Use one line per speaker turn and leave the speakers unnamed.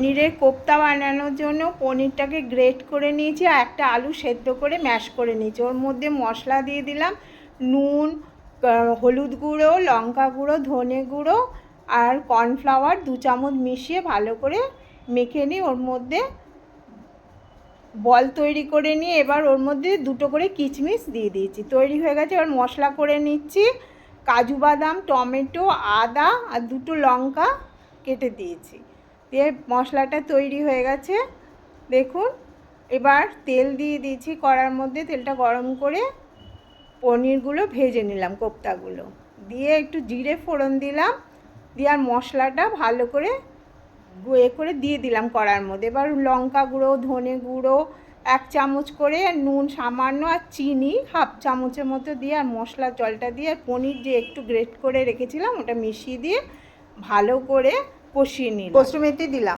পনিরের কোপ্তা বানানোর জন্য পনিরটাকে গ্রেট করে নিয়েছি আর একটা আলু সেদ্ধ করে ম্যাশ করে নিয়েছি। ওর মধ্যে মশলা দিয়ে দিলাম নুন, হলুদ গুঁড়ো, লঙ্কা গুঁড়ো, ধনে গুঁড়ো আর কর্নফ্লাওয়ার 2 চামচ মিশিয়ে ভালো করে মেখে নিই। ওর মধ্যে বল তৈরি করে নিয়ে এবার ওর মধ্যে 2টো করে কিশমিশ দিয়ে দিয়েছি। তৈরি হয়ে গেছে। এবার মশলা করে নিচ্ছি। কাজু বাদাম, টমেটো, আদা আর 2টো লঙ্কা কেটে দিয়েছি। দিয়ে মশলাটা তৈরি হয়ে গেছে দেখুন। এবার তেল দিয়ে দিয়েছি কড়ার মধ্যে। তেলটা গরম করে পনিরগুলো ভেজে নিলাম, কোপ্তাগুলো দিয়ে একটু জিরে ফোড়ন দিলাম, দিয়ে আর মশলাটা ভালো করে করে দিয়ে দিলাম কড়ার মধ্যে। এবার লঙ্কা গুঁড়ো, ধনে গুঁড়ো 1 চামচ করে, নুন সামান্য আর চিনি 1/2 চামচের মতো দিয়ে আর মশলার জলটা দিয়ে আর পনির যে একটু গ্রেট করে রেখেছিলাম ওটা মিশিয়ে দিয়ে ভালো করে কষিয়ে নিলাম। কসুরি মেথি দিলাম।